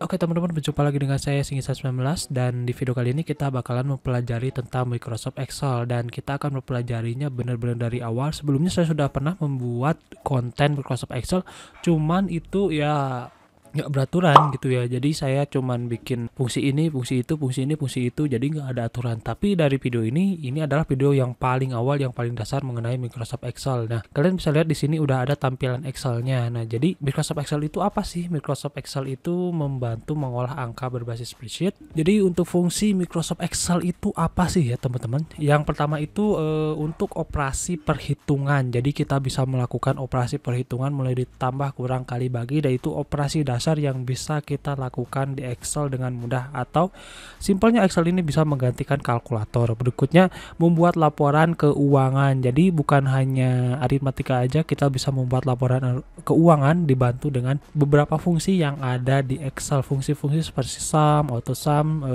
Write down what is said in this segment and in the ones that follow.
Oke teman-teman, berjumpa lagi dengan saya Singisa19 dan di video kali ini kita bakalan mempelajari tentang Microsoft Excel dan kita akan mempelajarinya benar-benar dari awal. Sebelumnya saya sudah pernah membuat konten Microsoft Excel, cuman itu ya nggak beraturan gitu ya. Jadi saya cuman bikin fungsi ini, fungsi itu, fungsi ini, fungsi itu, jadi nggak ada aturan. Tapi dari video ini adalah video yang paling awal, yang paling dasar mengenai Microsoft Excel. Nah, kalian bisa lihat di sini udah ada tampilan Excelnya. Nah, jadi Microsoft Excel itu apa sih? Microsoft Excel itu membantu mengolah angka berbasis spreadsheet. Jadi untuk fungsi Microsoft Excel itu apa sih ya teman-teman? Yang pertama itu untuk operasi perhitungan. Jadi kita bisa melakukan operasi perhitungan mulai ditambah, kurang, kali, bagi, dan itu operasi dasar yang bisa kita lakukan di Excel dengan mudah, atau simpelnya Excel ini bisa menggantikan kalkulator. Berikutnya membuat laporan keuangan. Jadi bukan hanya aritmatika aja, kita bisa membuat laporan keuangan dibantu dengan beberapa fungsi yang ada di Excel. Fungsi-fungsi seperti sum, auto sum,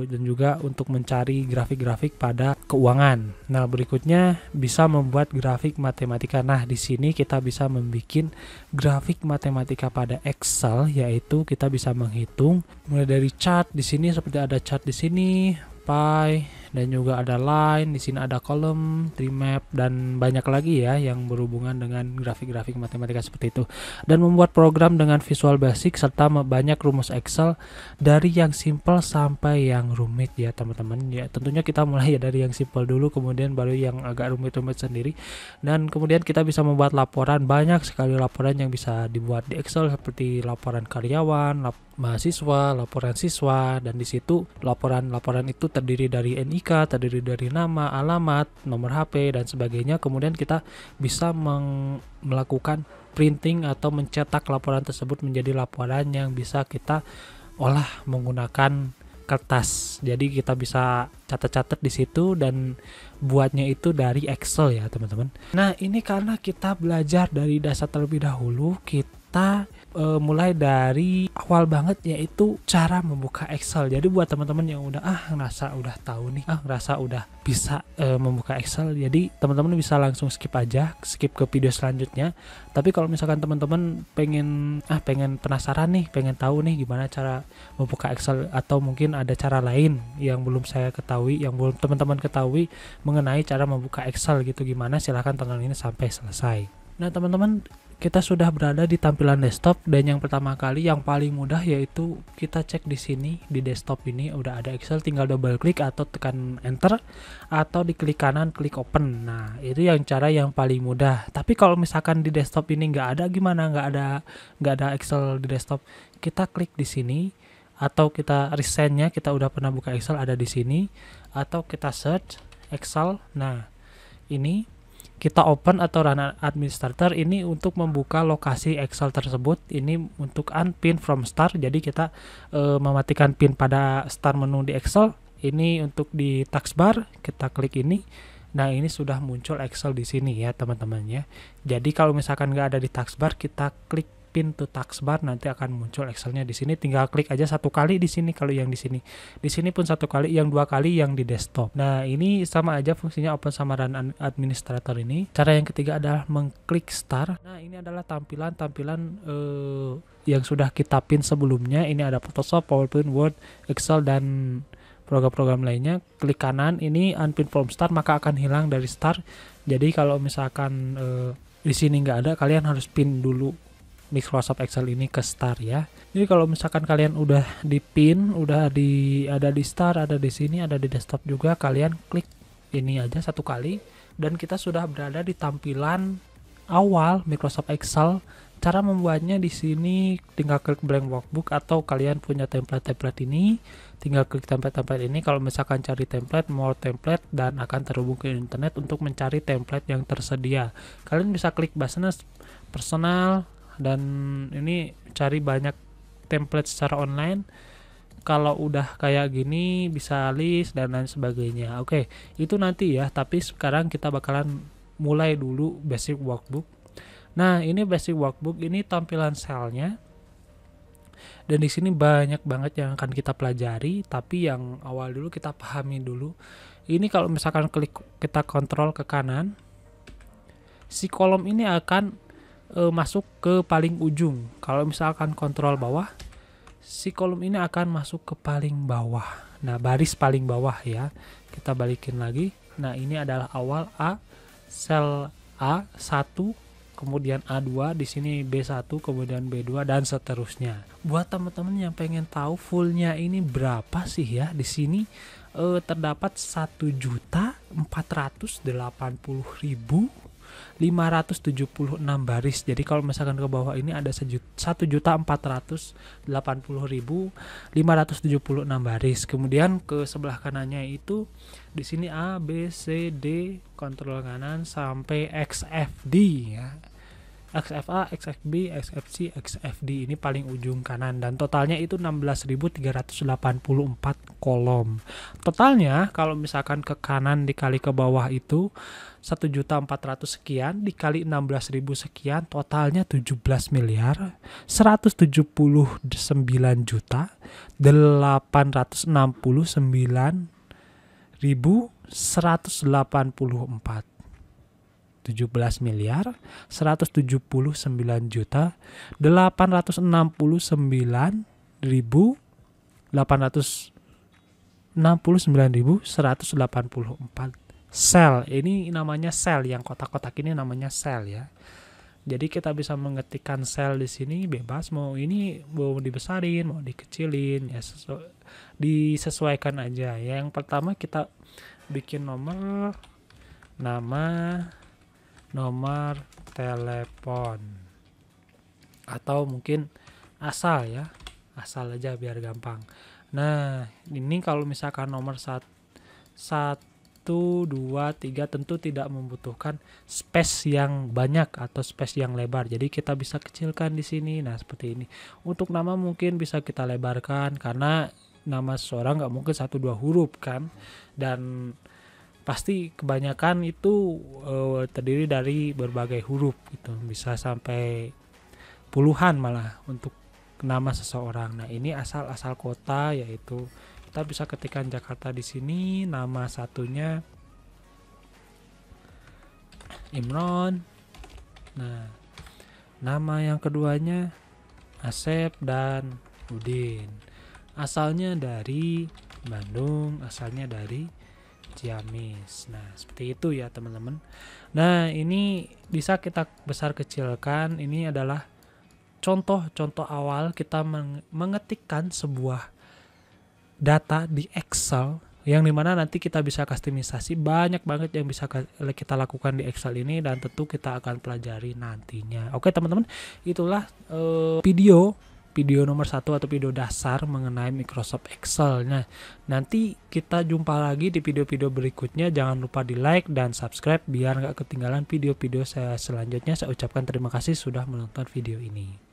dan juga untuk mencari grafik-grafik pada keuangan. Nah, berikutnya bisa membuat grafik matematika. Nah, di sini kita bisa membuat grafik matematika pada Excel, yaitu kita bisa menghitung mulai dari chart. Di sini seperti ada chart di sini, pie, dan juga ada line, di sini ada column, tree map, dan banyak lagi ya yang berhubungan dengan grafik-grafik matematika seperti itu. Dan membuat program dengan Visual Basic serta banyak rumus Excel dari yang simple sampai yang rumit ya teman-teman. Ya tentunya kita mulai ya dari yang simple dulu, kemudian baru yang agak rumit-rumit sendiri. Dan kemudian kita bisa membuat laporan, banyak sekali laporan yang bisa dibuat di Excel seperti laporan karyawan, mahasiswa, laporan siswa, dan di situ laporan itu terdiri dari NIK, terdiri dari nama, alamat, nomor HP, dan sebagainya. Kemudian kita bisa melakukan printing atau mencetak laporan tersebut menjadi laporan yang bisa kita olah menggunakan kertas. Jadi kita bisa catat-catat di situ dan buatnya itu dari Excel ya teman-teman. Nah, ini karena kita belajar dari dasar terlebih dahulu, kita mulai dari awal banget, yaitu cara membuka Excel. Jadi buat teman-teman yang udah ngerasa udah tahu nih, ngerasa udah bisa membuka Excel, jadi teman-teman bisa langsung skip aja, skip ke video selanjutnya. Tapi kalau misalkan teman-teman pengen penasaran nih, pengen tahu nih gimana cara membuka Excel, atau mungkin ada cara lain yang belum saya ketahui, yang belum teman-teman ketahui mengenai cara membuka Excel gitu gimana, silahkan tonton ini sampai selesai. Nah teman-teman, kita sudah berada di tampilan desktop, dan yang pertama kali yang paling mudah yaitu kita cek di sini di desktop ini udah ada Excel, tinggal double klik atau tekan enter, atau di klik kanan klik open. Nah, itu yang cara yang paling mudah. Tapi kalau misalkan di desktop ini nggak ada, gimana? Nggak ada Excel di desktop, kita klik di sini, atau kita recentnya kita udah pernah buka Excel, ada di sini, atau kita search Excel. Nah, ini kita open atau run administrator, ini untuk membuka lokasi Excel tersebut. Ini untuk unpin from start, jadi kita mematikan pin pada start menu di Excel. Ini untuk di taskbar, kita klik ini. Nah, ini sudah muncul Excel di sini ya teman-teman ya. Jadi kalau misalkan nggak ada di taskbar, kita klik pin to taskbar, nanti akan muncul Excelnya di sini. Tinggal klik aja satu kali di sini kalau yang di sini. Di sini pun satu kali, yang dua kali yang di desktop. Nah, ini sama aja fungsinya open sama run administrator ini. Cara yang ketiga adalah mengklik start. Nah, ini adalah tampilan yang sudah kita pin sebelumnya. Ini ada Photoshop, PowerPoint, Word, Excel, dan program-program lainnya. Klik kanan, ini unpin from start, maka akan hilang dari start. Jadi kalau misalkan di sini nggak ada, kalian harus pin dulu Microsoft Excel ini ke start ya. Jadi kalau misalkan kalian udah di pin, ada di start, ada di sini, ada di desktop juga, kalian klik ini aja satu kali, dan kita sudah berada di tampilan awal Microsoft Excel. Cara membuatnya di sini tinggal klik blank workbook, atau kalian punya template ini, tinggal klik template ini. Kalau misalkan cari template, more template, dan akan terhubung ke internet untuk mencari template yang tersedia. Kalian bisa klik business, personal, dan ini cari banyak template secara online. Kalau udah kayak gini bisa list dan lain sebagainya. Oke, itu nanti ya, tapi sekarang kita bakalan mulai dulu basic workbook. Nah, ini basic workbook, ini tampilan selnya, dan di sini banyak banget yang akan kita pelajari, tapi yang awal dulu kita pahami dulu. Ini kalau misalkan kita kontrol ke kanan, si kolom ini akan masuk ke paling ujung. Kalau misalkan kontrol bawah, si kolom ini akan masuk ke paling bawah. Nah, baris paling bawah ya. Kita balikin lagi. Nah, ini adalah awal A, sel A1, kemudian A2, di sini B1, kemudian B2 dan seterusnya. Buat teman-teman yang pengen tahu fullnya ini berapa sih ya, di sini terdapat 1.480.576 baris. Jadi kalau misalkan ke bawah ini ada 1.480.576 baris. Kemudian ke sebelah kanannya itu di sini A, B, C, D, kontrol kanan sampai XFD ya. XFA, XFB, XFC, XFD ini paling ujung kanan, dan totalnya itu 16.384 kolom. Totalnya kalau misalkan ke kanan dikali ke bawah itu 1.400 sekian dikali 16.000 sekian, totalnya 17.869.184. 17.189.184 sel. Ini namanya sel, yang kotak-kotak ini namanya sel ya. Jadi kita bisa mengetikkan sel di sini bebas, mau ini mau dibesarin, mau dikecilin ya, disesuaikan aja. Yang pertama kita bikin nomor, nama, nomor telepon, atau mungkin asal ya, asal aja biar gampang. Nah, ini kalau misalkan nomor 1, 2, 3 tentu tidak membutuhkan space yang banyak atau space yang lebar, jadi kita bisa kecilkan di sini. Nah, seperti ini. Untuk nama mungkin bisa kita lebarkan, karena nama seseorang nggak mungkin 1-2 huruf kan, dan pasti kebanyakan itu terdiri dari berbagai huruf gitu, bisa sampai puluhan malah untuk nama seseorang. Nah, ini asal kota, yaitu kita bisa ketikkan Jakarta di sini. Nama satunya Imron. Nah, nama yang keduanya Asep dan Udin. Asalnya dari Bandung, asalnya dari Ciamis. Nah, seperti itu ya teman-teman. Nah, ini bisa kita besar kecilkan. Ini adalah contoh-contoh awal kita mengetikkan sebuah data di Excel, yang dimana nanti kita bisa kustomisasi. Banyak banget yang bisa kita lakukan di Excel ini, dan tentu kita akan pelajari nantinya. Oke teman-teman, itulah video nomor 1 atau video dasar mengenai Microsoft Excel. Nah, nanti kita jumpa lagi di video-video berikutnya. Jangan lupa di like dan subscribe biar nggak ketinggalan video-video saya selanjutnya. Saya ucapkan terima kasih sudah menonton video ini.